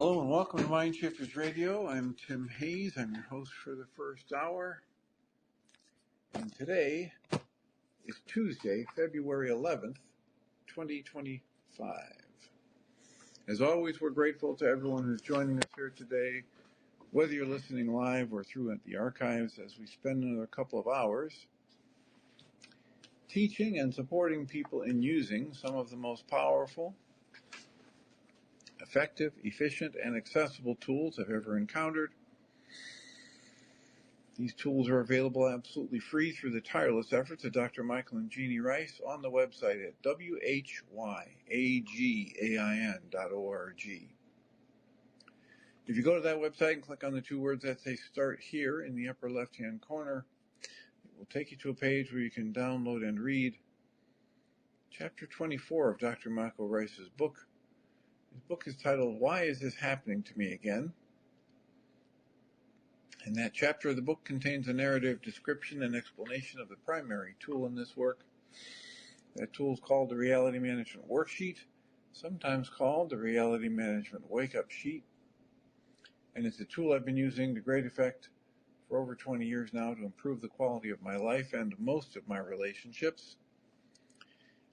Hello and welcome to Mind Shifters Radio. I'm Tim Hayes. I'm your host for the first hour. And today is Tuesday, February 11th, 2025. As always, we're grateful to everyone who's joining us here today, whether you're listening live or through at the archives, as we spend another couple of hours teaching and supporting people in using some of the most powerful, effective, efficient, and accessible tools I've ever encountered. These tools are available absolutely free through the tireless efforts of Dr. Michael and Jeannie Rice on the website at whyagain.org. If you go to that website and click on the two words that say Start Here in the upper left-hand corner, it will take you to a page where you can download and read Chapter 24 of Dr. Michael Rice's book. His book is titled, Why Is This Happening to Me Again? And that chapter of the book contains a narrative description and explanation of the primary tool in this work. That tool is called the Reality Management Worksheet, sometimes called the Reality Management Wake-Up Sheet. And it's a tool I've been using to great effect for over 20 years now to improve the quality of my life and most of my relationships,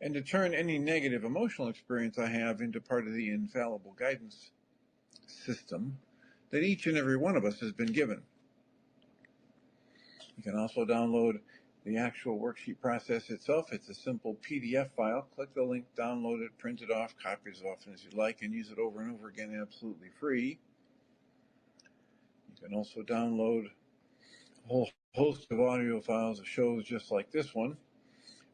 and to turn any negative emotional experience I have into part of the infallible guidance system that each and every one of us has been given. You can also download the actual worksheet process itself. It's a simple PDF file. Click the link, download it, print it off, copy it as often as you like, and use it over and over again absolutely free. You can also download a whole host of audio files of shows just like this one,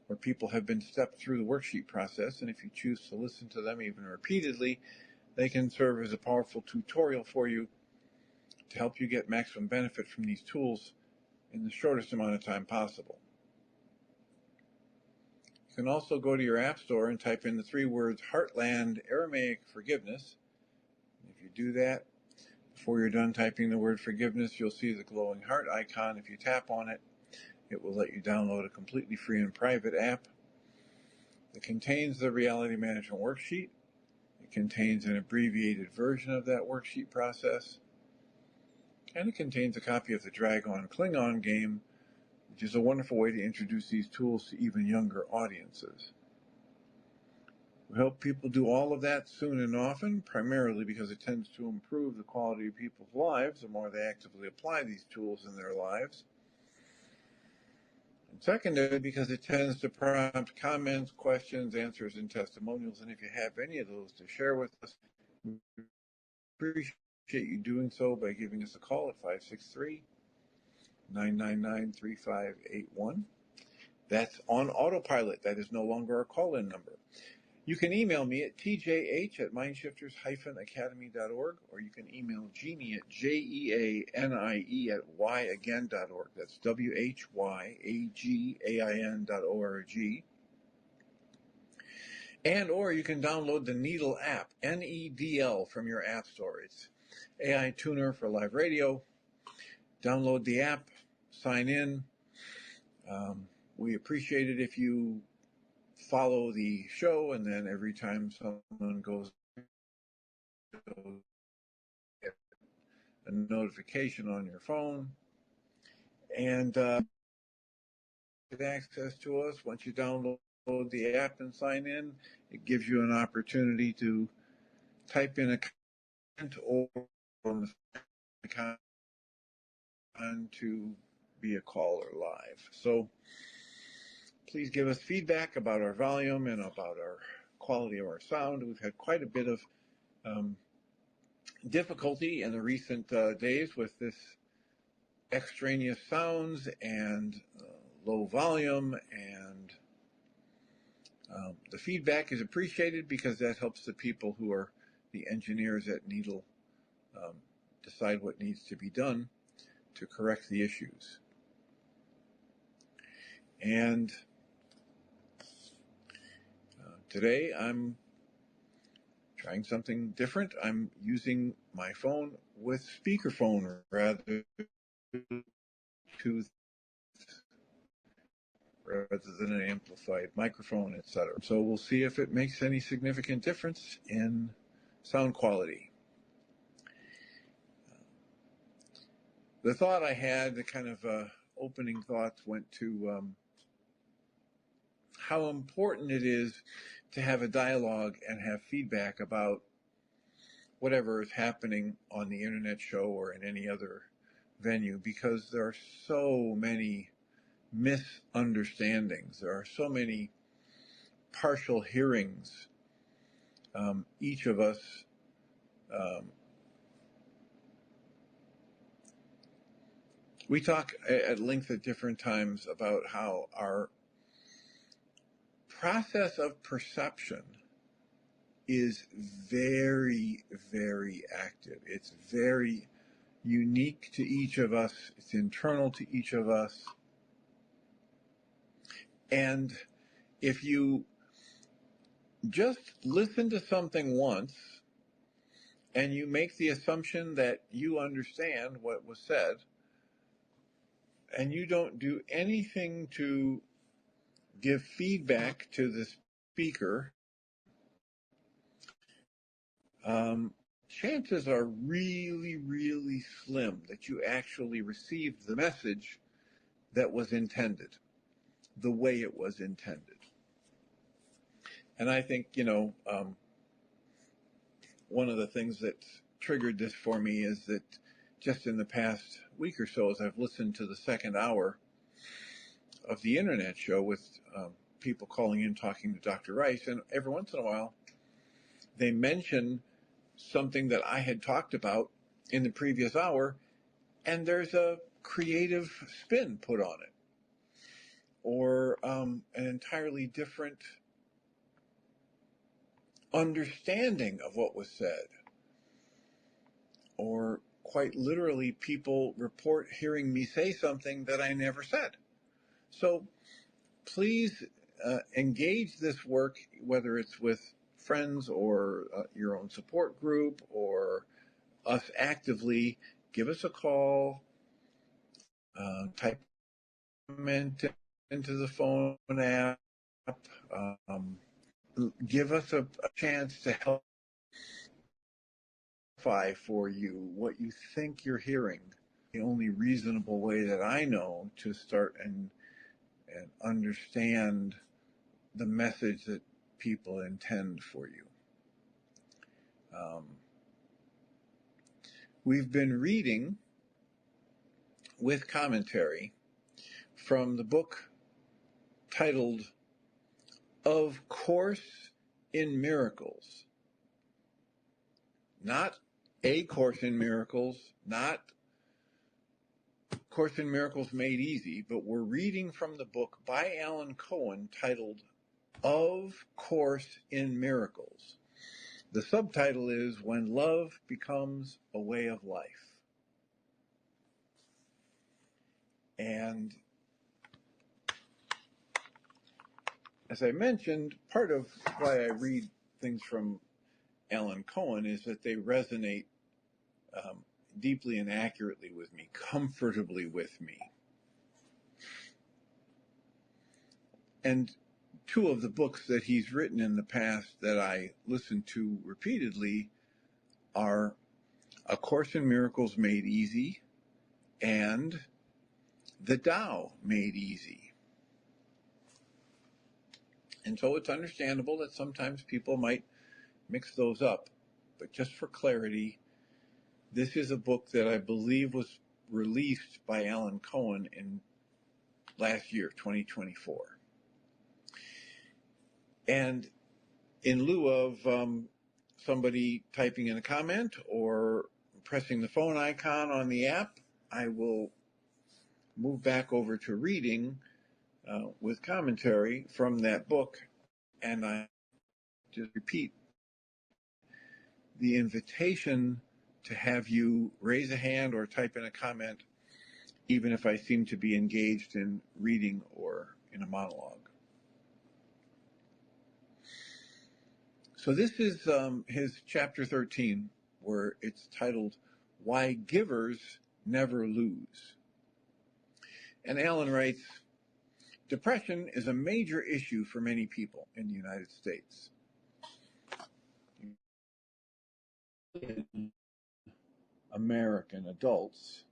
where people have been stepped through the worksheet process, and if you choose to listen to them even repeatedly, they can serve as a powerful tutorial for you to help you get maximum benefit from these tools in the shortest amount of time possible. You can also go to your app store and type in the three words Heartland Aramaic Forgiveness. If you do that, before you're done typing the word forgiveness, you'll see the glowing heart icon. If you tap on it, it will let you download a completely free and private app that contains the Reality Management Worksheet. It contains an abbreviated version of that worksheet process, and it contains a copy of the Dragon Klingon game, which is a wonderful way to introduce these tools to even younger audiences. We help people do all of that soon and often, primarily because it tends to improve the quality of people's lives the more they actively apply these tools in their lives. And secondly, because it tends to prompt comments, questions, answers, and testimonials. And if you have any of those to share with us, we appreciate you doing so by giving us a call at 563-999-3581. That's on autopilot. That is no longer a call-in number. You can email me at tjh@mindshifters-academy.org, or you can email Jeannie at jeanie@yagain.org. That's whyagain.org. And or you can download the Needle app, N-E-D-L, from your app store. It's AI tuner for live radio. Download the app, sign in. We appreciate it if you follow the show, and then every time someone goes, get a notification on your phone. And get access to us. Once you download the app and sign in, it gives you an opportunity to type in a comment or on the comment to be a caller live. So please give us feedback about our volume and about our quality of our sound. We've had quite a bit of difficulty in the recent days with this extraneous sounds and low volume, and the feedback is appreciated because that helps the people who are the engineers at Needle decide what needs to be done to correct the issues. And today I'm trying something different. I'm using my phone with speakerphone rather than an amplified microphone, etc. So we'll see if it makes any significant difference in sound quality. the thought I had, the kind of opening thoughts, went to how important it is to have a dialogue and have feedback about whatever is happening on the internet show or in any other venue, because there are so many misunderstandings. There are so many partial hearings. Each of us we talk at length at different times about how our process of perception is very, very active. It's very unique to each of us. It's internal to each of us. And if you just listen to something once and you make the assumption that you understand what was said, and you don't do anything to give feedback to the speaker, chances are really, really slim that you actually received the message that was intended, the way it was intended. And I think, one of the things that triggered this for me is that just in the past week or so, as I've listened to the second hour of the internet show with people calling in talking to Dr. Rice, and every once in a while they mention something that I had talked about in the previous hour, and there's a creative spin put on it, or an entirely different understanding of what was said, or quite literally people report hearing me say something that I never said. So please engage this work, whether it's with friends or your own support group or us actively. Give us a call, type comment into the phone app, give us a chance to help clarify for you what you think you're hearing. The only reasonable way that I know to start and understand the message that people intend for you. We've been reading with commentary from the book titled Of Course in Miracles. Not A Course in Miracles, not Course in Miracles Made Easy, but we're reading from the book by Alan Cohen titled Of Course in Miracles. The subtitle is When Love Becomes a Way of Life. And as I mentioned, part of why I read things from Alan Cohen is that they resonate deeply and accurately with me, comfortably with me. And two of the books that he's written in the past that I listen to repeatedly are A Course in Miracles Made Easy and The Tao Made Easy. And so it's understandable that sometimes people might mix those up. But just for clarity, this is a book that I believe was released by Alan Cohen in last year, 2024. And in lieu of somebody typing in a comment or pressing the phone icon on the app, I will move back over to reading with commentary from that book. And I just repeat the invitation to have you raise a hand or type in a comment, even if I seem to be engaged in reading or in a monologue. So this is his chapter 13, where it's titled, Why Givers Never Lose. And Alan writes, depression is a major issue for many people in the United States. American adults,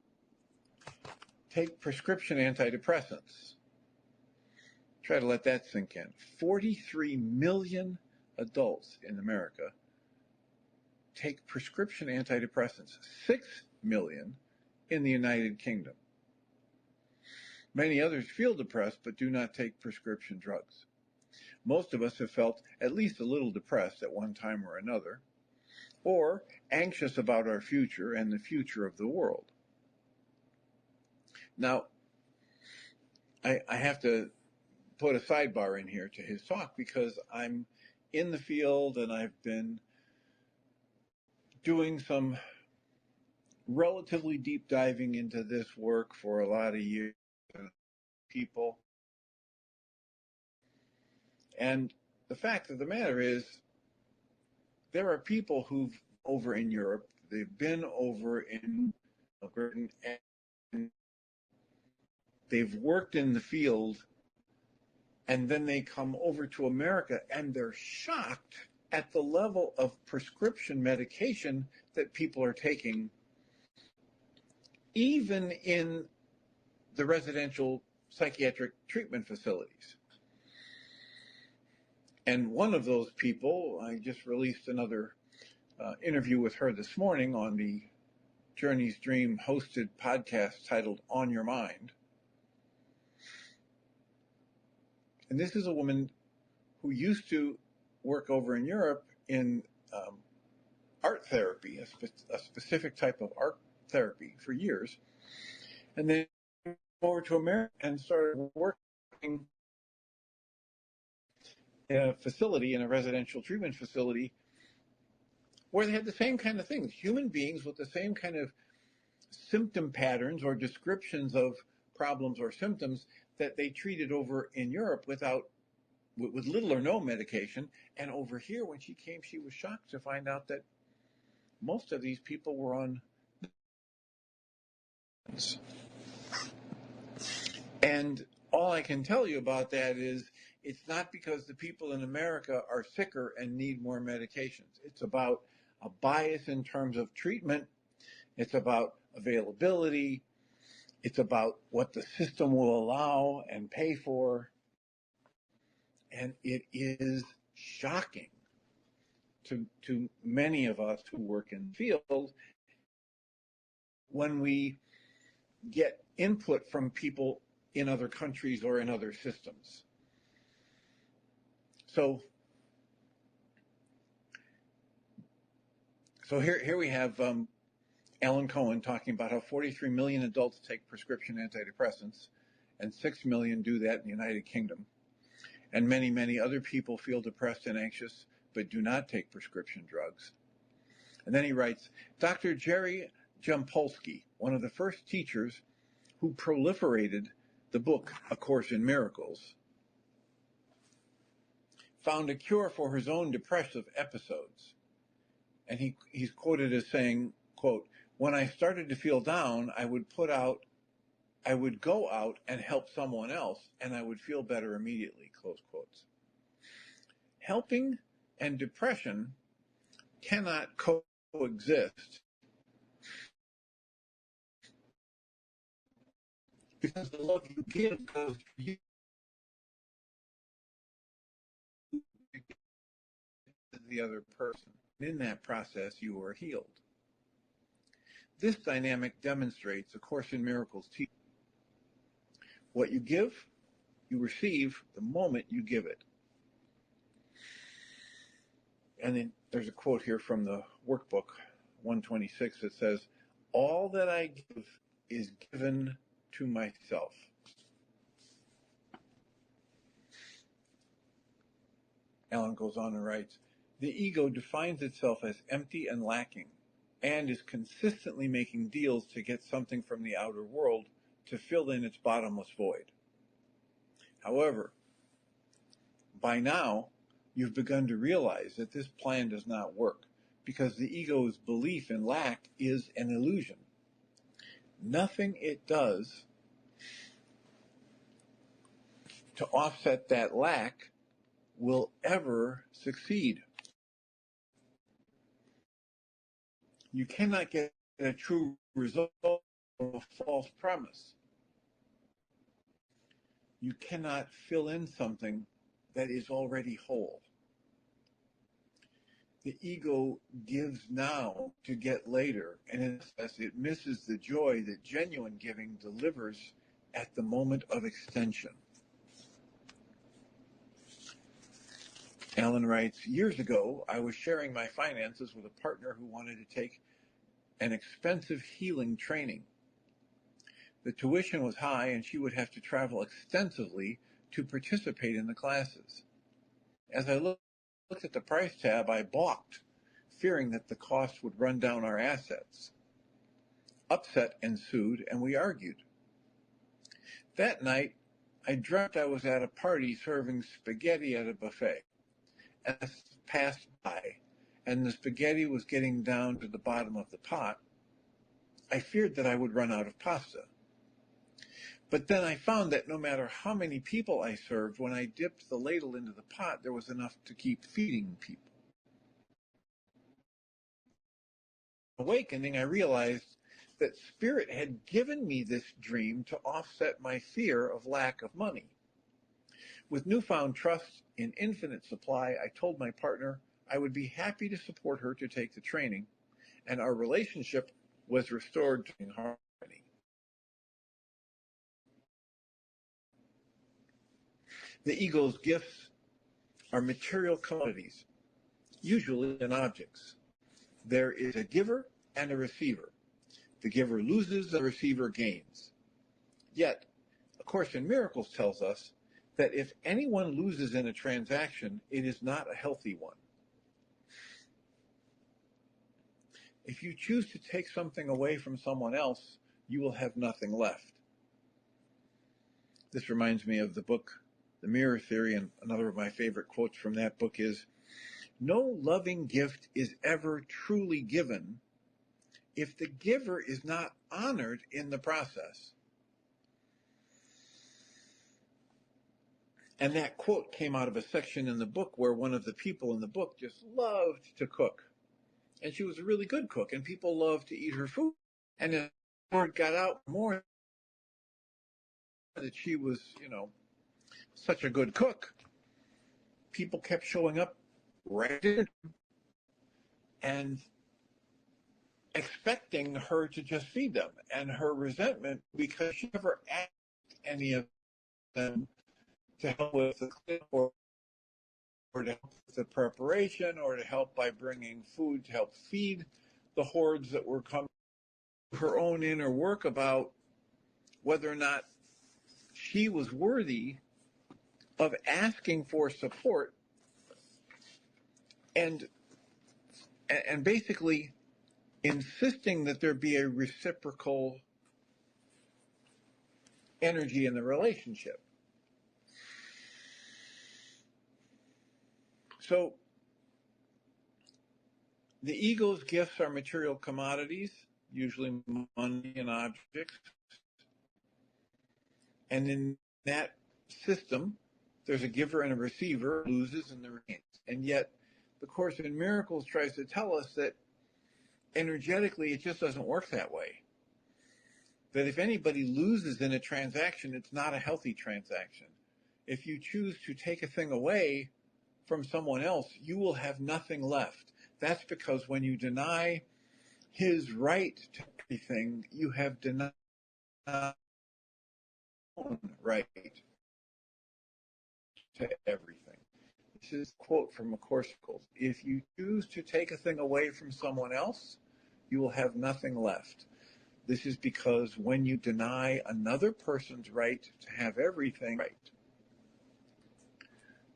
take prescription antidepressants. Try to let that sink in. 43 million adults in America take prescription antidepressants, 6 million in the United Kingdom. Many others feel depressed but do not take prescription drugs. Most of us have felt at least a little depressed at one time or another, or anxious about our future and the future of the world. Now, I have to put a sidebar in here to his talk because I'm in the field and I've been doing some relatively deep diving into this work for a lot of years. People. And the fact of the matter is, there are people who've over in Europe, they've been over in Britain, and they've worked in the field, and then they come over to America and they're shocked at the level of prescription medication that people are taking, even in the residential psychiatric treatment facilities. And one of those people, I just released another interview with her this morning on the Journey's Dream hosted podcast titled On Your Mind. And this is a woman who used to work over in Europe in art therapy, a specific type of art therapy for years, and then over to America and started working in a facility, in a residential treatment facility, where they had the same kind of things, human beings with the same kind of symptom patterns or descriptions of problems or symptoms that they treated over in Europe with little or no medication. And over here, when she came, she was shocked to find out that most of these people were on. And all I can tell you about that is it's not because the people in America are sicker and need more medications. It's about a bias in terms of treatment. It's about availability. It's about what the system will allow and pay for. And it is shocking to many of us who work in the field when we get input from people in other countries or in other systems. So here we have Alan Cohen talking about how 43 million adults take prescription antidepressants, and 6 million do that in the United Kingdom. And many, many other people feel depressed and anxious, but do not take prescription drugs. And then he writes, Dr. Jerry Jampolsky, one of the first teachers who proliferated the book A Course in Miracles, found a cure for his own depressive episodes. And he's quoted as saying, quote, when I started to feel down, I would go out and help someone else, and I would feel better immediately, close quotes. Helping and depression cannot coexist because the love you give goes to you. The other person. In that process, you are healed. This dynamic demonstrates A Course in Miracles teaching. What you give, you receive the moment you give it. And then there's a quote here from the workbook 126 that says, all that I give is given to myself. Alan goes on and writes, the ego defines itself as empty and lacking, and is consistently making deals to get something from the outer world to fill in its bottomless void. However, by now, you've begun to realize that this plan does not work, because the ego's belief in lack is an illusion. Nothing it does to offset that lack will ever succeed. You cannot get a true result a false premise. You cannot fill in something that is already whole. The ego gives now to get later, and in essence, it misses the joy that genuine giving delivers at the moment of extension. Alan writes, years ago, I was sharing my finances with a partner who wanted to take an expensive healing training. The tuition was high, and she would have to travel extensively to participate in the classes. As I looked at the price tab, I balked, fearing that the cost would run down our assets. Upset ensued, and we argued. That night, I dreamt I was at a party serving spaghetti at a buffet. As I passed by, and the spaghetti was getting down to the bottom of the pot, I feared that I would run out of pasta. But then I found that no matter how many people I served, when I dipped the ladle into the pot, there was enough to keep feeding people. Awakening, I realized that Spirit had given me this dream to offset my fear of lack of money. With newfound trust in infinite supply, I told my partner I would be happy to support her to take the training, and our relationship was restored to harmony. The ego's gifts are material commodities, usually in objects. There is a giver and a receiver. The giver loses, the receiver gains. Yet, A Course in Miracles tells us that if anyone loses in a transaction, it is not a healthy one. If you choose to take something away from someone else, you will have nothing left. This reminds me of the book, The Mirror Theory, and another of my favorite quotes from that book is, "No loving gift is ever truly given if the giver is not honored in the process." And that quote came out of a section in the book where one of the people in the book just loved to cook. And she was a really good cook, and people loved to eat her food. And as the word got out more that she was, such a good cook, people kept showing up right in and expecting her to just feed them. And her resentment, because she never asked any of them to help with the cleanup or to help with the preparation or to help by bringing food to help feed the hordes that were coming, her own inner work about whether or not she was worthy of asking for support and basically insisting that there be a reciprocal energy in the relationship. So the ego's gifts are material commodities, usually money and objects. And in that system, there's a giver and a receiver, loses and the gains. And yet, the Course in Miracles tries to tell us that energetically, it just doesn't work that way. That if anybody loses in a transaction, it's not a healthy transaction. If you choose to take a thing away from someone else, you will have nothing left. That's because when you deny his right to everything, you have denied his own right to everything. This is a quote from A Course in Miracles. If you choose to take a thing away from someone else, you will have nothing left. This is because when you deny another person's right to have everything, right.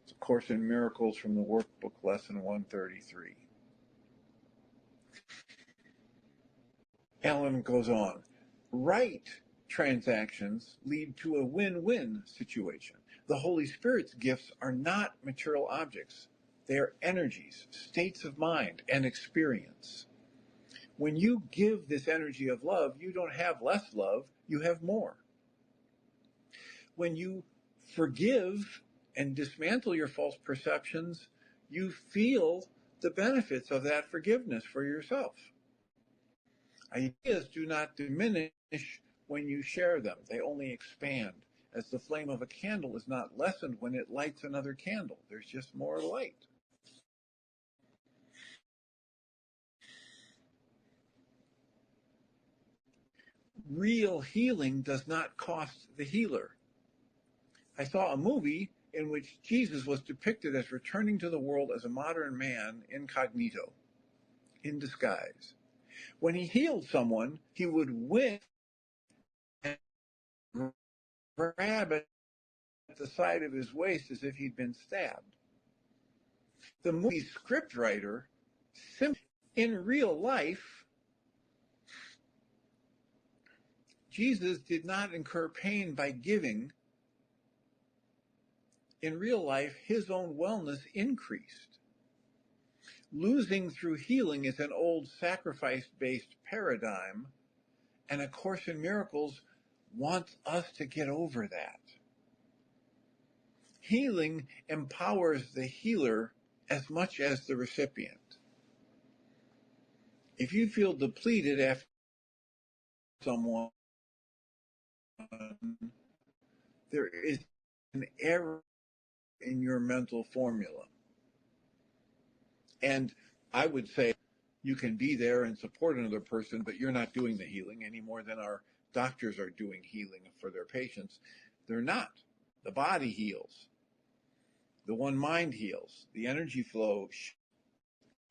It's A Course in Miracles from the workbook, lesson 133. Alan goes on. Right transactions lead to a win-win situation. The Holy Spirit's gifts are not material objects. They are energies, states of mind, and experience. When you give this energy of love, you don't have less love, you have more. When you forgive and dismantle your false perceptions, you feel the benefits of that forgiveness for yourself. Ideas do not diminish when you share them. They only expand, as the flame of a candle is not lessened when it lights another candle. There's just more light. Real healing does not cost the healer. I saw a movie in which Jesus was depicted as returning to the world as a modern man incognito, in disguise. When he healed someone, he would whip and grab at the side of his waist as if he'd been stabbed. The movie scriptwriter, in real life, Jesus did not incur pain by giving. In real life, his own wellness increased. Losing through healing is an old sacrifice-based paradigm, and A Course in Miracles wants us to get over that. Healing empowers the healer as much as the recipient. If you feel depleted after someone, there is an error in your mental formula. And I would say you can be there and support another person, but you're not doing the healing any more than our doctors are doing healing for their patients. They're not. The body heals. The one mind heals. The energy flow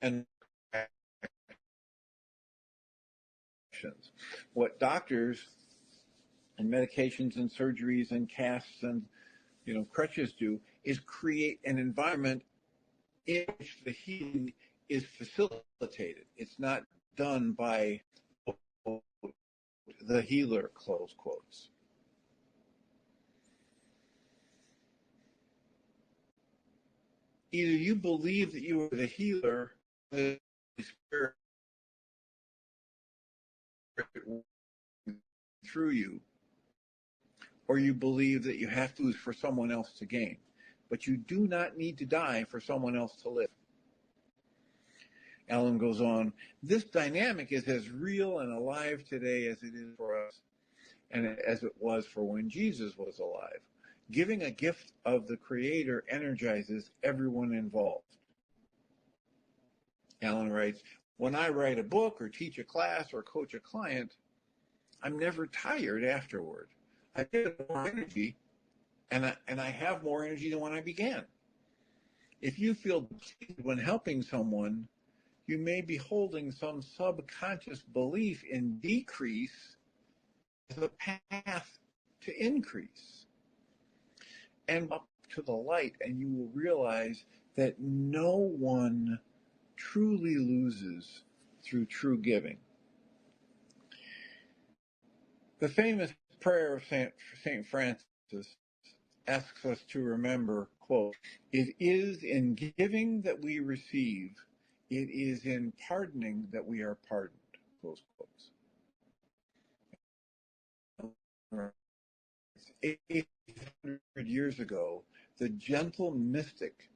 and what doctors and medications and surgeries and casts and crutches do is create an environment in which the healing is facilitated. It's not done by the healer, close quotes. Either you believe that you are the healer, the Spirit through you, or you believe that you have to lose for someone else to gain. But you do not need to die for someone else to live. Alan goes on, this dynamic is as real and alive today as it is for us, and as it was for when Jesus was alive. Giving a gift of the Creator energizes everyone involved. Alan writes, when I write a book or teach a class or coach a client, I'm never tired afterward. I get more energy, and I have more energy than when I began. If you feel depleted when helping someone, you may be holding some subconscious belief in decrease as a path to increase. And up to the light, and you will realize that no one truly loses through true giving. The famous prayer of St. Francis asks us to remember, quote, it is in giving that we receive, it is in pardoning that we are pardoned, close quotes. 800 years ago, the gentle mystic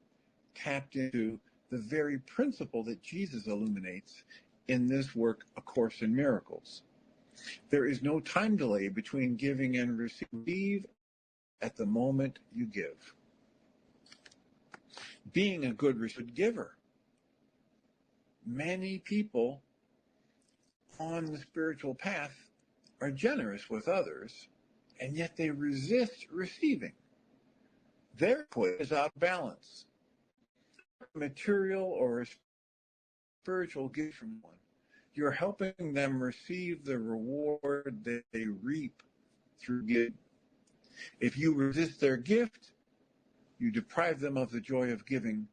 tapped into the very principle that Jesus illuminates in this work, A Course in Miracles. There is no time delay between giving and receive at the moment you give. Being a good giver. Many people on the spiritual path are generous with others, and yet they resist receiving. Their equation is out of balance. Material or a spiritual gift from one, you're helping them receive the reward that they reap through giving. If you resist their gift, you deprive them of the joy of giving.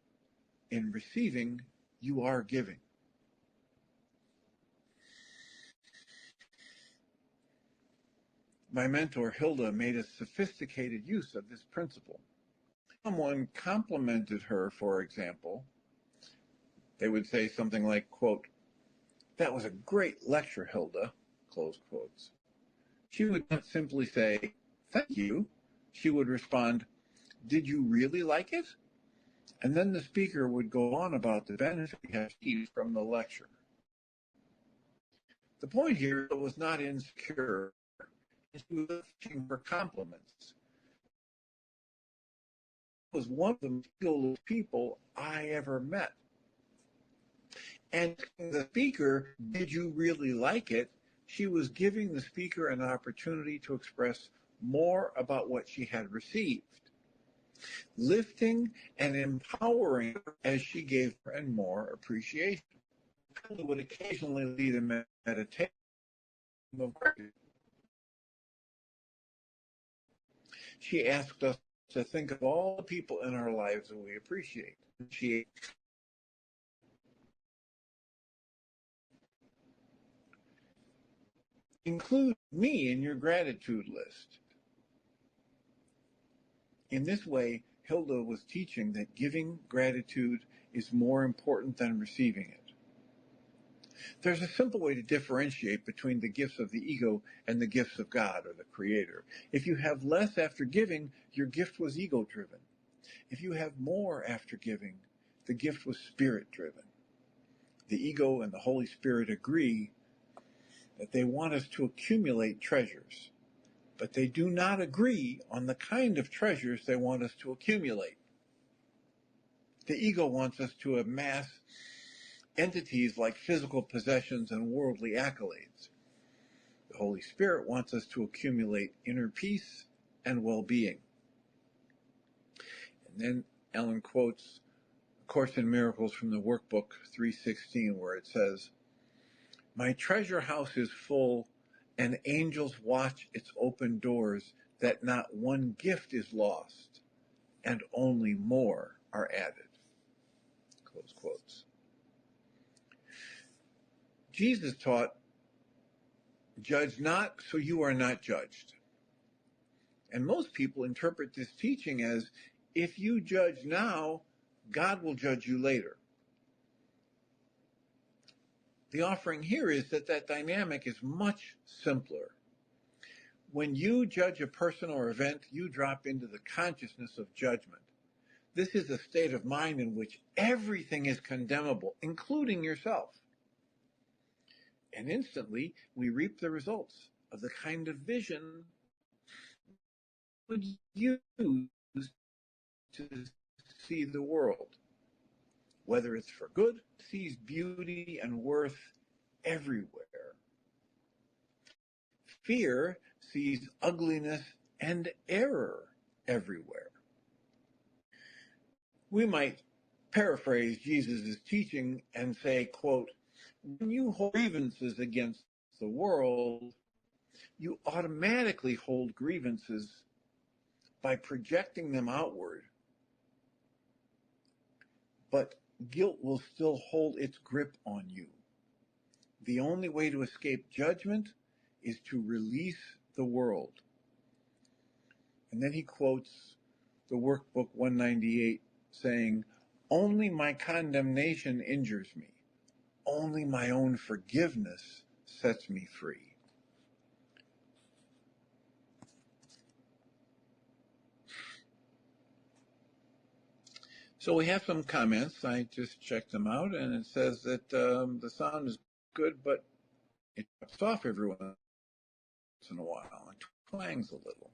In receiving, you are giving. My mentor, Hilda, made a sophisticated use of this principle. Someone complimented her, for example, they would say something like, quote, that was a great lecture, Hilda, close quotes. She would not simply say, thank you. She would respond, did you really like it? And then the speaker would go on about the benefit he has received from the lecture. The point here was not insecure. She was looking for compliments. It was one of the coolest people I ever met. And the speaker, did you really like it? She was giving the speaker an opportunity to express more about what she had received, lifting and empowering her as she gave her and more appreciation. It would occasionally lead a meditation of gratitude. She asked us to think of all the people in our lives that we appreciate. She include me in your gratitude list. In this way, Hilda was teaching that giving gratitude is more important than receiving it. There's a simple way to differentiate between the gifts of the ego and the gifts of God or the Creator. If you have less after giving, your gift was ego-driven. If you have more after giving, the gift was spirit-driven. The ego and the Holy Spirit agree that they want us to accumulate treasures, but they do not agree on the kind of treasures they want us to accumulate. The ego wants us to amass entities like physical possessions and worldly accolades. The Holy Spirit wants us to accumulate inner peace and well-being. And then Alan quotes A Course in Miracles from the workbook 316, where it says, "My treasure house is full, and angels watch its open doors, that not one gift is lost, and only more are added." Close quotes. Jesus taught, "Judge not, so you are not judged." And most people interpret this teaching as, if you judge now, God will judge you later. The offering here is that that dynamic is much simpler. When you judge a person or event, you drop into the consciousness of judgment. This is a state of mind in which everything is condemnable, including yourself. And instantly, we reap the results of the kind of vision we would use to see the world. Whether it's for good, sees beauty and worth everywhere. Fear sees ugliness and error everywhere. We might paraphrase Jesus' teaching and say, quote, "When you hold grievances against the world, you automatically hold grievances by projecting them outward, but guilt will still hold its grip on you. The only way to escape judgment is to release the world." And then he quotes the workbook 198 saying, "Only my condemnation injures me. Only my own forgiveness sets me free." So we have some comments. I just checked them out, and it says that the sound is good, but it drops off every once in a while and twangs a little.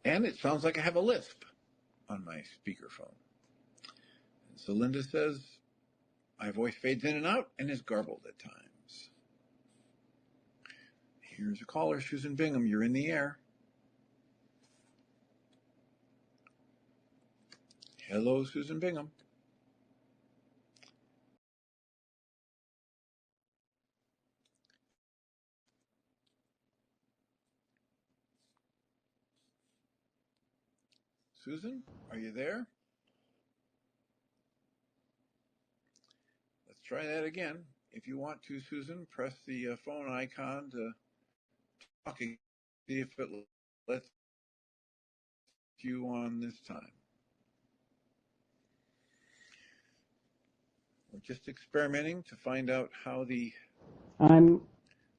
And it sounds like I have a lisp on my speakerphone. And so Linda says, my voice fades in and out and is garbled at times. Here's a caller, Susan Bingham. You're in the air. Hello, Susan Bingham. Susan, are you there? Let's try that again. If you want to, Susan, press the phone icon to talk. See if it lets you on this time. We're just experimenting to find out how the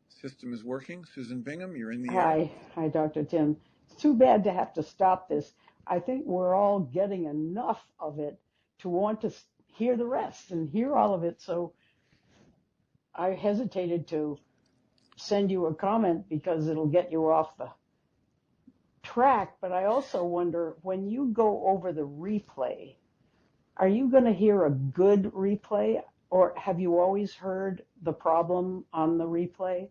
system is working. Susan Bingham, you're in the air. Hi, Dr. Tim. It's too bad to have to stop this. I think we're all getting enough of it to want to hear the rest and hear all of it. So I hesitated to send you a comment because it'll get you off the track, but I also wonder, when you go over the replay, are you going to hear a good replay, or have you always heard the problem on the replay?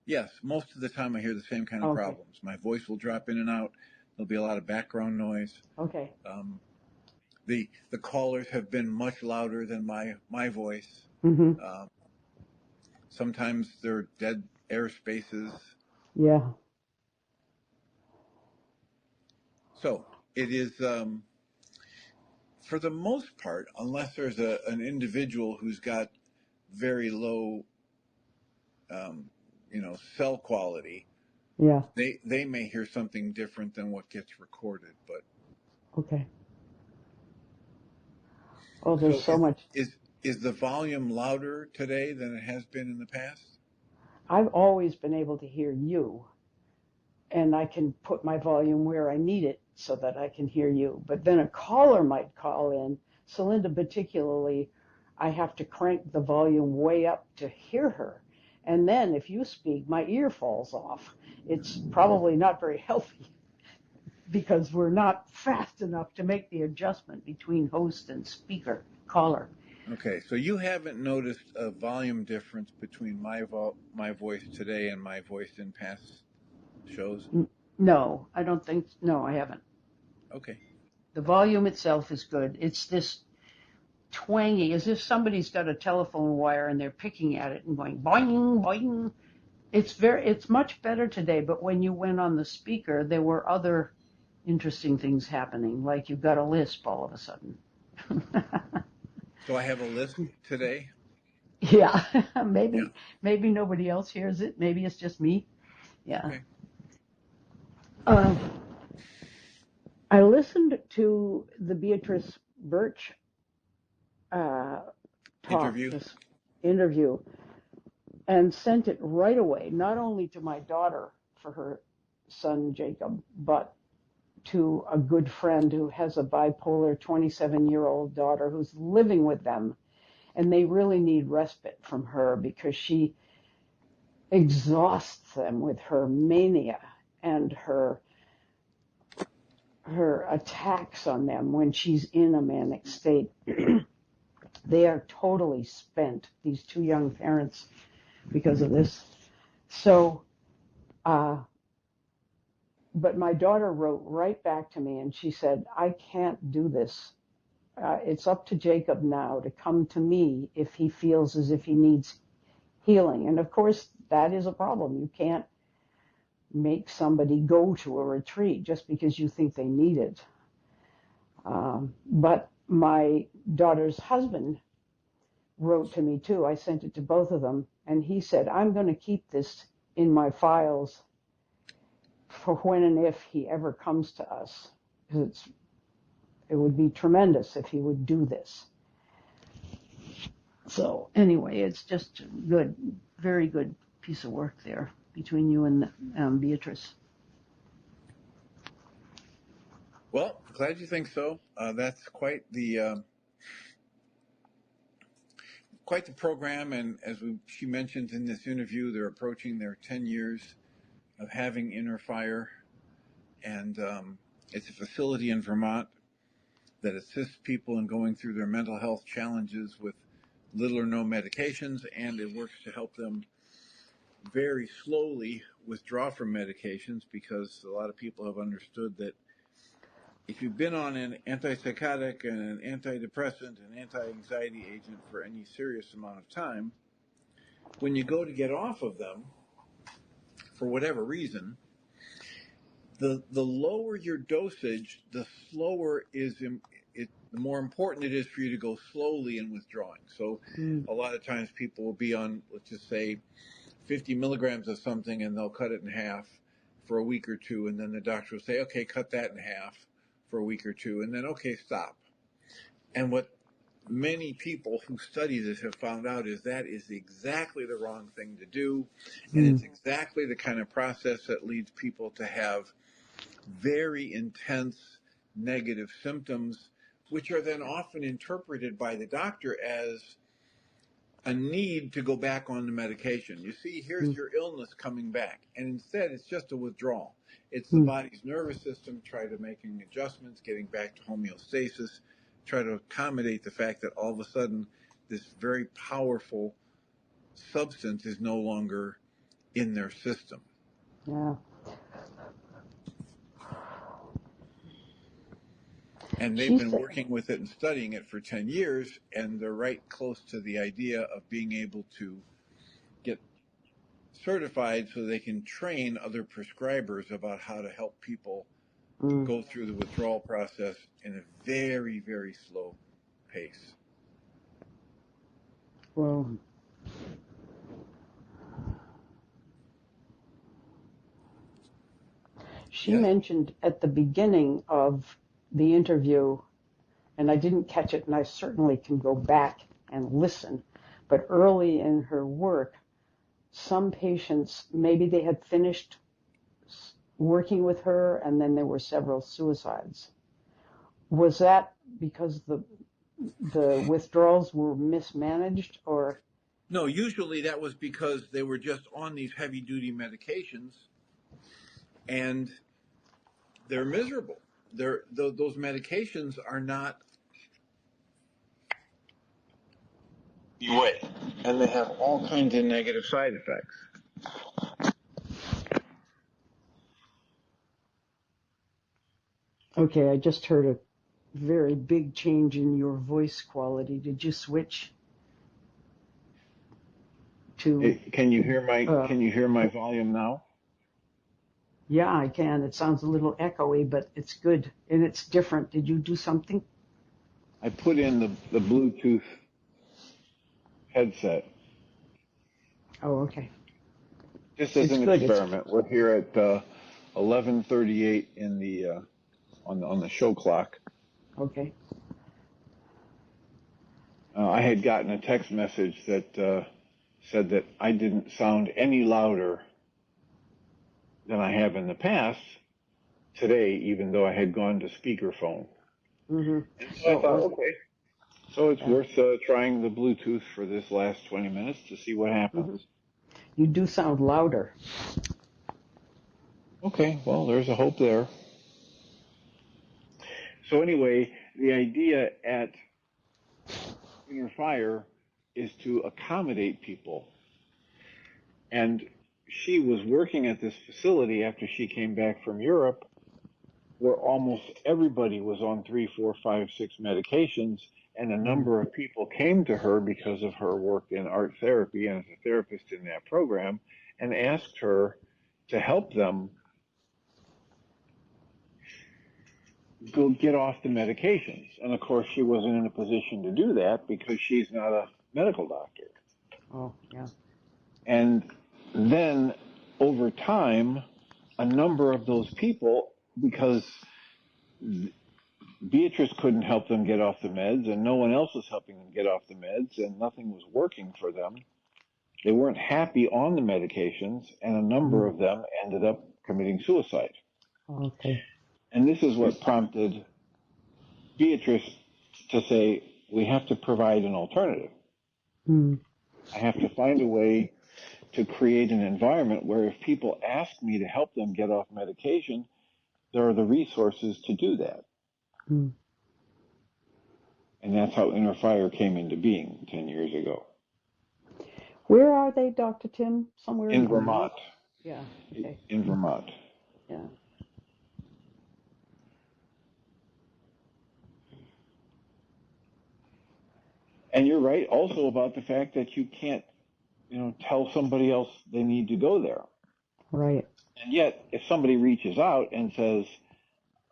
Yes, most of the time I hear the same kind of Okay, problems. My voice will drop in and out. There'll be a lot of background noise. okay. Um, the callers have been much louder than my voice. Mm-hmm. Um, sometimes there are dead air spaces. Yeah, So it is, for the most part, unless there's an individual who's got very low, um, cell quality, yeah, they may hear something different than what gets recorded. But okay. Oh, there's so so much. is the volume louder today than it has been in the past? I've always been able to hear you, and I can put my volume where I need it so that I can hear you. But then a caller might call in. Celinda, particularly, I have to crank the volume way up to hear her. And then if you speak, my ear falls off. It's probably not very healthy because we're not fast enough to make the adjustment between host and speaker, caller. Okay, so you haven't noticed a volume difference between my voice today and my voice in past shows? No, I don't think, no, I haven't. Okay. The volume itself is good. It's this twangy, as if somebody's got a telephone wire and they're picking at it and going boing, boing. It's much better today, but when you went on the speaker, there were other interesting things happening, like you got a lisp all of a sudden. So I have a lisp today? Yeah, Yeah. maybe nobody else hears it. Maybe it's just me. Yeah. Okay. Uh, I listened to the Beatrice Birch uh, talk, Interview? this interview, and sent it right away, not only to my daughter for her son Jacob, but to a good friend who has a bipolar 27-year-old daughter who's living with them. And they really need respite from her because she exhausts them with her mania and her attacks on them when she's in a manic state. They are totally spent, these two young parents, because of this. So, but my daughter wrote right back to me and she said, I can't do this. It's up to Jacob now to come to me if he feels as if he needs healing. And of course, that is a problem. You can't make somebody go to a retreat just because you think they need it. But my daughter's husband wrote to me too. I sent it to both of them. And he said, I'm going to keep this in my files for when and if he ever comes to us. Because it would be tremendous if he would do this. So anyway, it's just good, very good piece of work there between you and Beatrice. Well, glad you think so. That's quite the program, and as she mentioned in this interview, they're approaching their 10 years of having Inner Fire, and it's a facility in Vermont that assists people in going through their mental health challenges with little or no medications, and it works to help them very slowly withdraw from medications, because a lot of people have understood that if you've been on an antipsychotic and an antidepressant and anti-anxiety agent for any serious amount of time, when you go to get off of them, for whatever reason, the lower your dosage, the slower the more important it is for you to go slowly in withdrawing. So Mm. a lot of times people will be on, let's just say, 50 milligrams of something, and they'll cut it in half for a week or two, and then the doctor will say, okay, cut that in half for a week or two, and then, okay, stop. And what many people who study this have found out is that is exactly the wrong thing to do, and Mm. it's exactly the kind of process that leads people to have very intense negative symptoms, which are then often interpreted by the doctor as a need to go back on the medication. You see, here's Mm. your illness coming back, and instead it's just a withdrawal. It's the Mm. body's nervous system trying to making adjustments, getting back to homeostasis, try to accommodate the fact that all of a sudden this very powerful substance is no longer in their system. Yeah. And they've She been said, working with it and studying it for 10 years, and they're right close to the idea of being able to get certified so they can train other prescribers about how to help people mm, go through the withdrawal process in a very, very slow pace. well, she Yes? mentioned at the beginning of the interview, and I didn't catch it, and I certainly can go back and listen, but early in her work, some patients, maybe they had finished working with her and then there were several suicides. Was that because the withdrawals were mismanaged, or? No, usually that was because they were just on these heavy duty medications and they're miserable. Those medications are not way, and they have all kinds of negative side effects. Okay, I just heard a very big change in your voice quality. Did you switch to? Can you hear Uh, my volume now? yeah, I can. It sounds a little echoey, but it's good and it's different. Did you do something? I put in the Bluetooth headset Oh, okay. just as It's an good. It's experiment. We're here at 11:38 in the on the show clock. okay. I had gotten a text message that said that I didn't sound any louder than I have in the past today, even though I had gone to speakerphone. Mm-hmm. And so I Well, thought, okay, so it's yeah. worth trying the Bluetooth for this last 20 minutes to see what happens. Mm-hmm. You do sound louder. Okay, well, there's a hope there. So anyway, the idea at Inner Fire is to accommodate people. And she was working at this facility after she came back from Europe, where almost everybody was on 3, 4, 5, 6 medications, and a Mm. number of people came to her because of her work in art therapy and as a therapist in that program, and asked her to help them go get off the medications. And of course, she wasn't in a position to do that because she's not a medical doctor. Oh, yeah. And then over time, a number of those people, because Beatrice couldn't help them get off the meds and no one else was helping them get off the meds and nothing was working for them, they weren't happy on the medications, and a number Mm. of them ended up committing suicide. Okay. And this is what prompted Beatrice to say, we have to provide an alternative. Mm. I have to find a way to create an environment where if people ask me to help them get off medication, there are the resources to do that. Mm. And that's how Inner Fire came into being 10 years ago. Where are they, Dr. Tim? Somewhere in In Vermont? Vermont. Yeah. Okay. In Vermont. Yeah. And you're right also about the fact that you can't, tell somebody else they need to go there. Right. And yet, if somebody reaches out and says,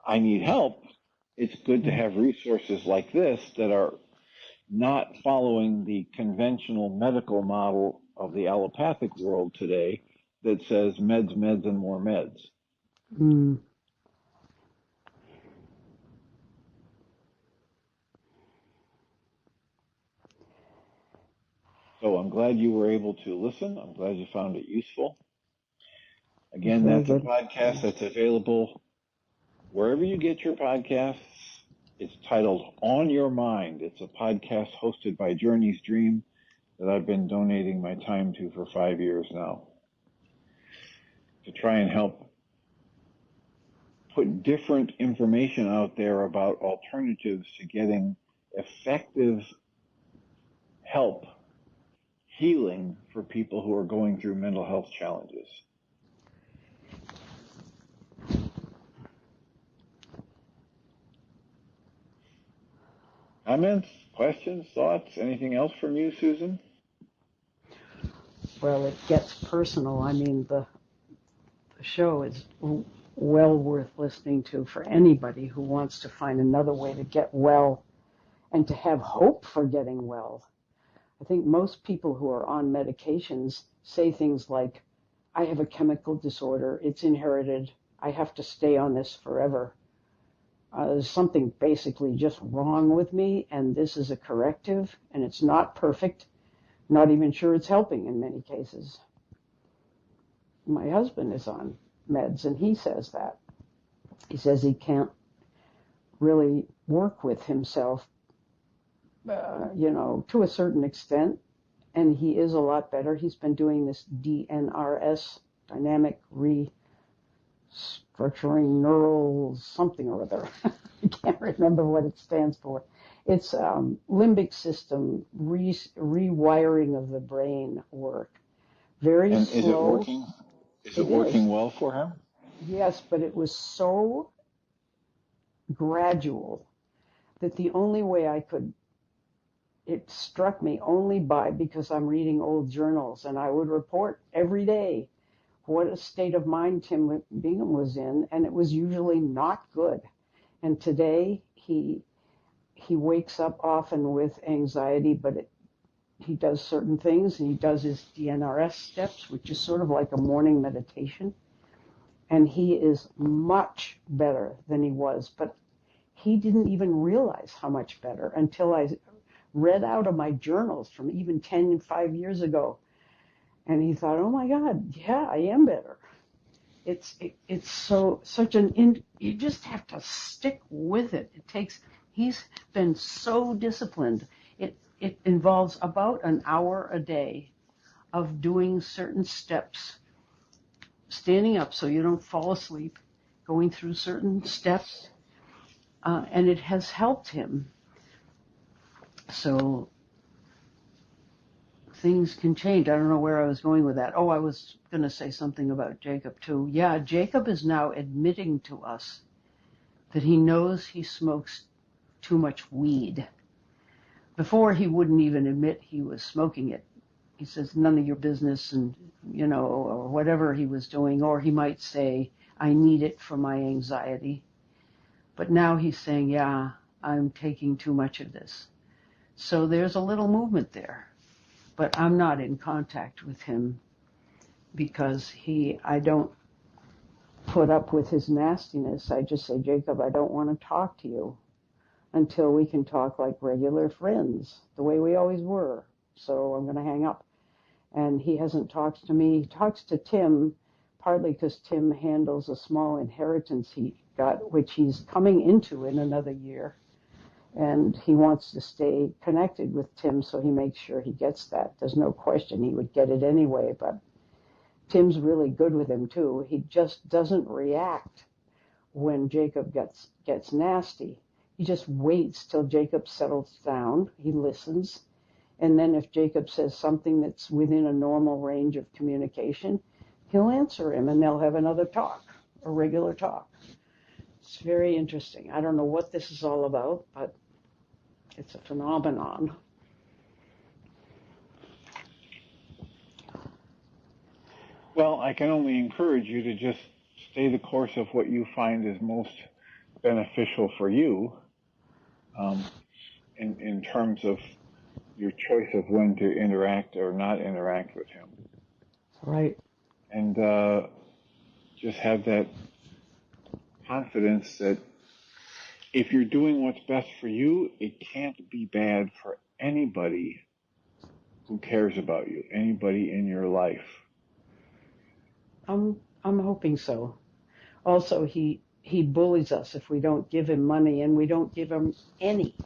I need help, it's good to Yeah. have resources like this that are not following the conventional medical model of the allopathic world today that says meds, meds, and more meds. Mm. So I'm glad you were able to listen. I'm glad you found it useful. Again, Very that's a good. podcast that's available wherever you get your podcasts. It's titled On Your Mind. It's a podcast hosted by Journey's Dream. that I've been donating my time to for 5 years now, to try and help put different information out there about alternatives to getting effective help, healing for people who are going through mental health challenges. Comments, questions, thoughts, anything else from you, Susan? Well, it gets personal. I mean, the show is well worth listening to for anybody who wants to find another way to get well and to have hope for getting well. I think most people who are on medications say things like, I have a chemical disorder, it's inherited, I have to stay on this forever. There's something basically just wrong with me, and this is a corrective, and it's not perfect, not even sure it's helping in many cases. My husband is on meds, and he says that. He says he can't really work with himself, to a certain extent, and he is a lot better. He's been doing this DNRS, dynamic restructuring neural something or other. I can't remember what it stands for. It's limbic system rewiring of the brain work. Very and slow. Is it working? Is it working well for him? Yes, but it was so gradual that the only way it struck me only because I'm reading old journals, and I would report every day what a state of mind Tim Bingham was in, and it was usually not good. And today he wakes up often with anxiety, but he does certain things, and he does his DNRS steps, which is sort of like a morning meditation, and he is much better than he was. But he didn't even realize how much better until I read out of my journals from even 5 years ago. And he thought, oh my God, yeah, I am better. It's you just have to stick with it. He's been so disciplined. It involves about an hour a day of doing certain steps, standing up so you don't fall asleep, going through certain steps, and it has helped him. So things can change. I don't know where I was going with that. Oh, I was going to say something about Jacob, too. Yeah, Jacob is now admitting to us that he knows he smokes too much weed. Before, he wouldn't even admit he was smoking it. He says, none of your business, and, or whatever he was doing. Or he might say, I need it for my anxiety. But now he's saying, yeah, I'm taking too much of this. So there's a little movement there. But I'm not in contact with him because I don't put up with his nastiness. I just say, Jacob, I don't want to talk to you until we can talk like regular friends, the way we always were. So I'm going to hang up. And he hasn't talked to me. He talks to Tim, partly because Tim handles a small inheritance he got, which he's coming into in another year. And he wants to stay connected with Tim, so he makes sure he gets that. There's no question he would get it anyway, but Tim's really good with him, too. He just doesn't react when Jacob gets nasty. He just waits till Jacob settles down. He listens. And then if Jacob says something that's within a normal range of communication, he'll answer him, and they'll have another talk, a regular talk. It's very interesting. I don't know what this is all about, but it's a phenomenon. Well, I can only encourage you to just stay the course of what you find is most beneficial for you, in terms of your choice of when to interact or not interact with him. Right. And just have that confidence that if you're doing what's best for you, it can't be bad for anybody who cares about you, anybody in your life. I'm hoping so. Also, he bullies us if we don't give him money, and we don't give him any.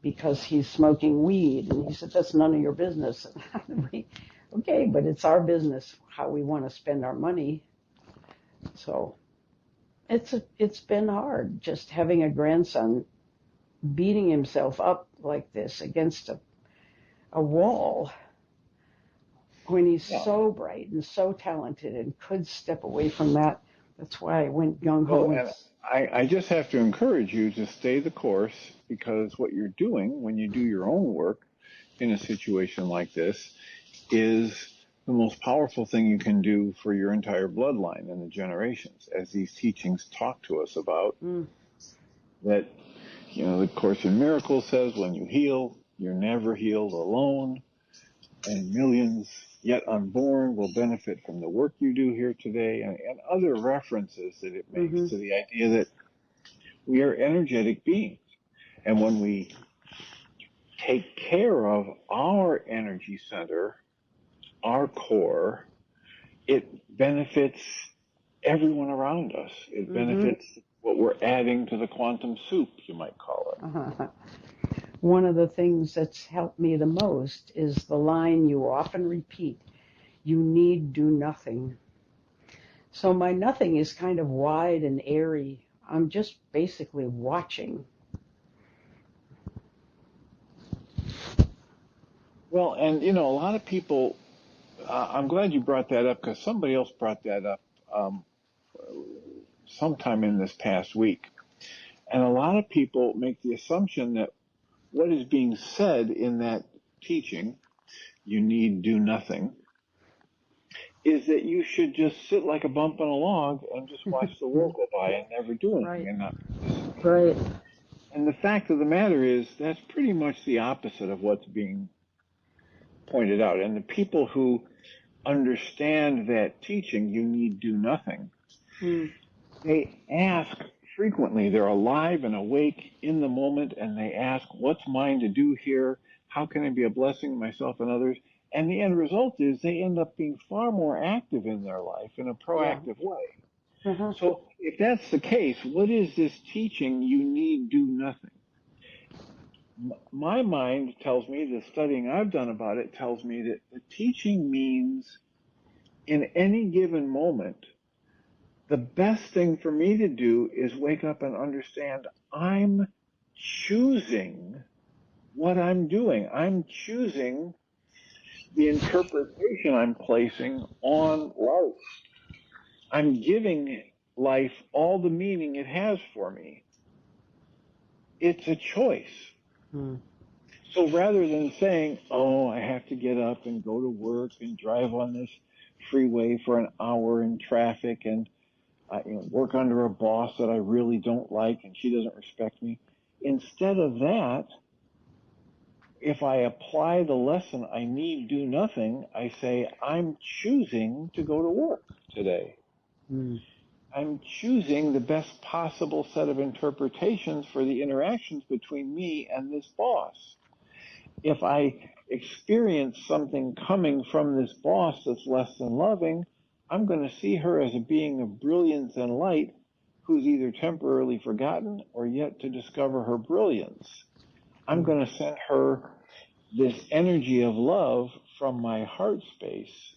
because he's smoking weed. And he said, that's none of your business. Okay, but it's our business how we want to spend our money. So it's been hard just having a grandson beating himself up like this against a wall when he's so bright and so talented and could step away from that. That's why I went gung ho. Well, and I just have to encourage you to stay the course, because what you're doing when you do your own work in a situation like this is the most powerful thing you can do for your entire bloodline and the generations, as these teachings talk to us about. That, the Course in Miracles says when you heal, you're never healed alone, and millions yet unborn will benefit from the work you do here today, and other references that it makes to the idea that we are energetic beings. And when we take care of our energy center, our core, it benefits everyone around us. It benefits what we're adding to the quantum soup, you might call it. One of the things that's helped me the most is the line you often repeat, you need do nothing. So my nothing is kind of wide and airy. I'm just basically watching. Well, and a lot of people, I'm glad you brought that up, because somebody else brought that up sometime in this past week. And a lot of people make the assumption that what is being said in that teaching, you need do nothing, is that you should just sit like a bump on a log and just watch the world go by and never do anything and not participate. Right. And the fact of the matter is, that's pretty much the opposite of what's being pointed out. And the people who understand that teaching, you need do nothing, they ask frequently. They're alive and awake in the moment, and they ask, what's mine to do here? How can I be a blessing to myself and others? And the end result is they end up being far more active in their life in a proactive way. So if that's the case, what is this teaching, you need do nothing? My mind tells me, the studying I've done about it tells me that the teaching means in any given moment, the best thing for me to do is wake up and understand I'm choosing what I'm doing. I'm choosing the interpretation I'm placing on life. I'm giving life all the meaning it has for me. It's a choice. So rather than saying, oh, I have to get up and go to work and drive on this freeway for an hour in traffic and work under a boss that I really don't like and she doesn't respect me. Instead of that, if I apply the lesson, I need do nothing, I say, I'm choosing to go to work today. I'm choosing the best possible set of interpretations for the interactions between me and this boss. If I experience something coming from this boss that's less than loving, I'm going to see her as a being of brilliance and light who's either temporarily forgotten or yet to discover her brilliance. I'm going to send her this energy of love from my heart space.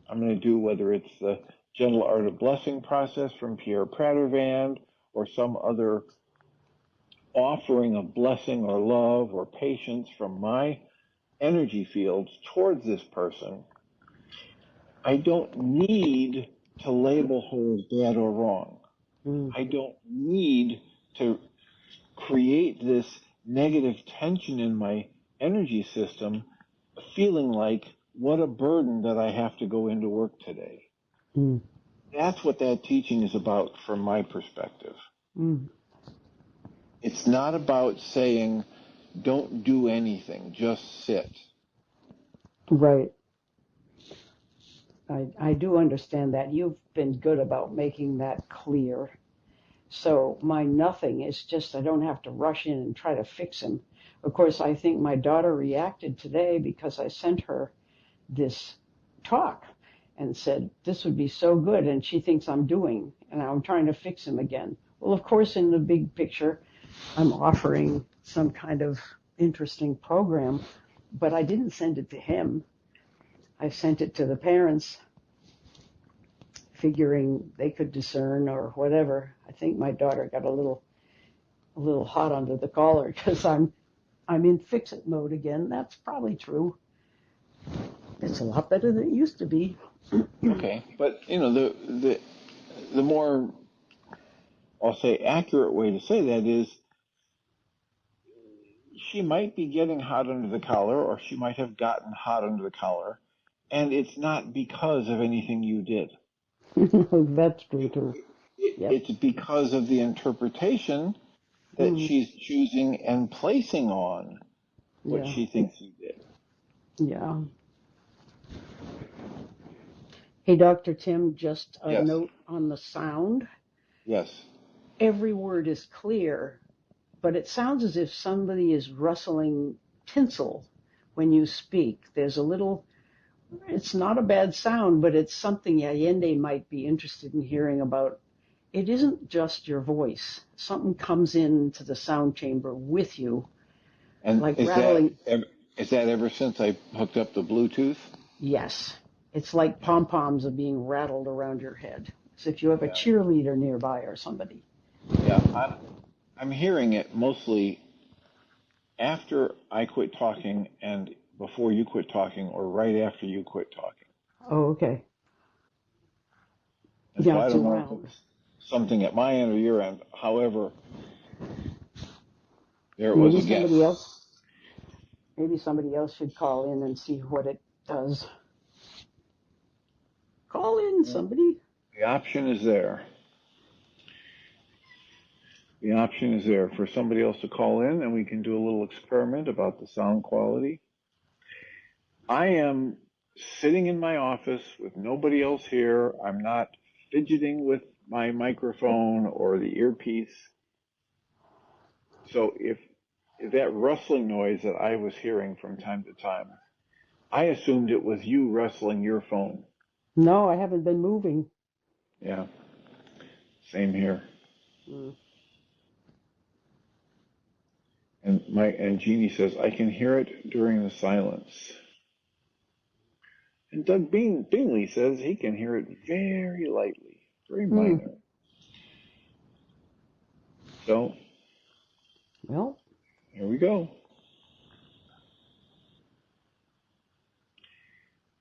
I'm going to do, whether it's the Gentle Art of Blessing process from Pierre Pradervand or some other offering of blessing or love or patience from my energy fields towards this person. I don't need to label her as bad or wrong. I don't need to create this negative tension in my energy system, feeling like, what a burden that I have to go into work today. That's what that teaching is about from my perspective. It's not about saying, don't do anything, just sit. Right. I do understand that. You've been good about making that clear. So my nothing is just I don't have to rush in and try to fix him. Of course, I think my daughter reacted today because I sent her this talk and said, this would be so good, and she thinks I'm doing, and I'm trying to fix him again. Well, of course, in the big picture, I'm offering some kind of interesting program, but I didn't send it to him. I sent it to the parents, figuring they could discern or whatever. I think my daughter got a little hot under the collar because I'm in fix-it mode again. That's probably true. It's a lot better than it used to be. Okay, but the more, I'll say, accurate way to say that is she might be getting hot under the collar, or she might have gotten hot under the collar, and it's not because of anything you did. That's true too. Yep. It's because of the interpretation that she's choosing and placing on what she thinks you did. Yeah. Hey, Dr. Tim, just a Yes. note on the sound. Yes. Every word is clear, but it sounds as if somebody is rustling tinsel when you speak. There's a little, it's not a bad sound, but it's something Allende might be interested in hearing about. It isn't just your voice. Something comes into the sound chamber with you, And like is rattling. is that ever since I hooked up the Bluetooth? Yes. It's like pom-poms are being rattled around your head. As if you have a Yeah. cheerleader nearby or somebody. Yeah, I'm hearing it mostly after I quit talking and before you quit talking, or right after you quit talking. Oh, okay. And so Yeah, I it's don't know if around. it's something at my end or your end. However, there it was again. Maybe somebody else should call in and see what it does. Call in, somebody. The option is there. The option is there for somebody else to call in, and we can do a little experiment about the sound quality. I am sitting in my office with nobody else here. I'm not fidgeting with my microphone or the earpiece. So if that rustling noise that I was hearing from time to time, I assumed it was you rustling your phone. No, I haven't been moving. Yeah, same here. Mm. And Jeannie says, I can hear it during the silence. And Doug Bingley says he can hear it very lightly, very minor. So, Well, here we go.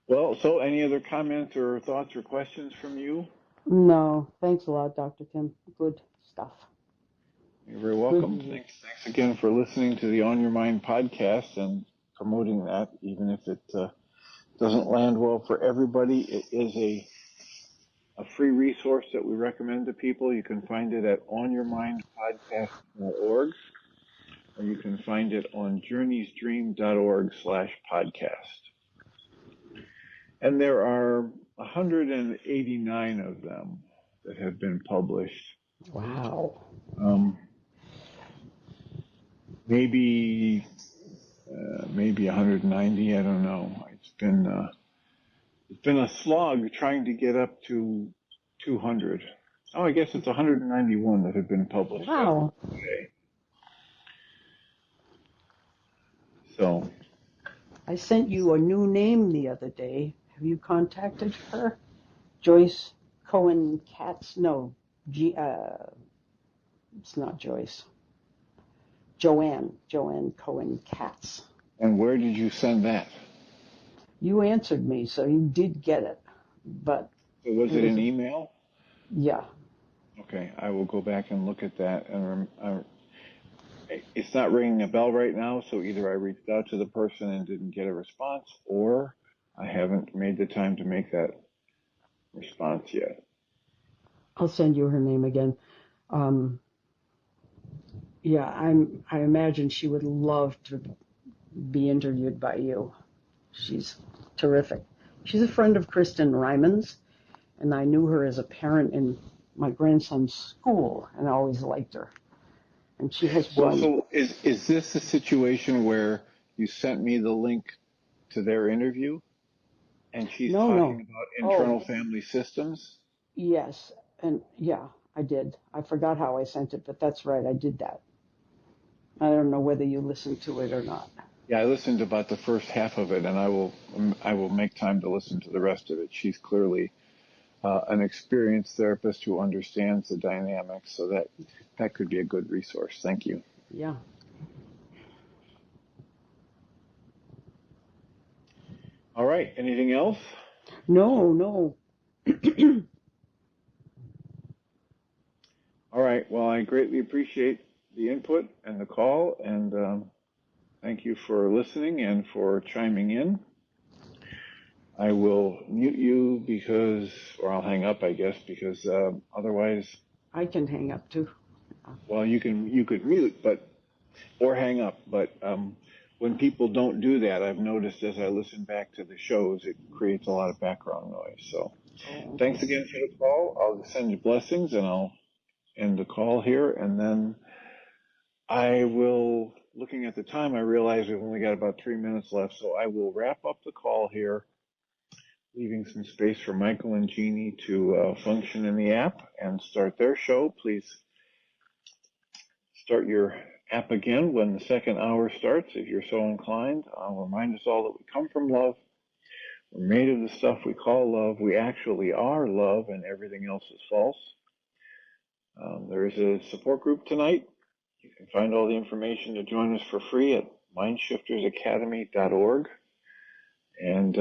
Well, so any other comments or thoughts or questions from you? no. Thanks a lot, Dr. Tim. Good stuff. You're very welcome. Thanks again for listening to the On Your Mind podcast and promoting that, even if it doesn't land well for everybody. It is a free resource that we recommend to people. You can find it at onyourmindpodcast.org, or you can find it on journeysdream.org/podcast. And there are 189 of them that have been published. Wow. Maybe 190. I don't know. It's been a slog trying to get up to 200. Oh, I guess it's 191 that have been published. Wow. Today. So I sent you a new name the other day. Have you contacted her? Joyce Cohen Katz? No, it's not Joyce. Joanne Cohen Katz. And where did you send that? You answered me, so you did get it. But So was it an email? Yeah. Okay, I will go back and look at that. And it's not ringing a bell right now, so either I reached out to the person and didn't get a response, or I haven't made the time to make that response yet. I'll send you her name again. Yeah, I imagine she would love to be interviewed by you. She's terrific. She's a friend of Kristen Ryman's, and I knew her as a parent in my grandson's school, and I always liked her. And she has won. So is this a situation where you sent me the link to their interview, and she's talking about internal family systems? Yes, and yeah, I did. I forgot how I sent it, but that's right, I did that. I don't know whether you listened to it or not. Yeah, I listened to about the first half of it, and I will make time to listen to the rest of it. She's clearly an experienced therapist who understands the dynamics, so that could be a good resource. Thank you. Yeah. All right. Anything else? No. All right. Well, I greatly appreciate the input and the call, and thank you for listening and for chiming in. I will mute you or I'll hang up, I guess, because otherwise, I can hang up too. well, you could mute, or hang up, but when people don't do that, I've noticed as I listen back to the shows, it creates a lot of background noise. So, thanks again for the call. I'll send you blessings, and I'll end the call here, and then I will. Looking at the time, I realize we've only got about 3 minutes left, so I will wrap up the call here, leaving some space for Michael and Jeannie to function in the app and start their show. Please start your app again when the second hour starts, if you're so inclined. I'll remind us all that we come from love. We're made of the stuff we call love. We actually are love, and everything else is false. There is a support group tonight. You can find all the information to join us for free at mindshiftersacademy.org. And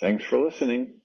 thanks for listening.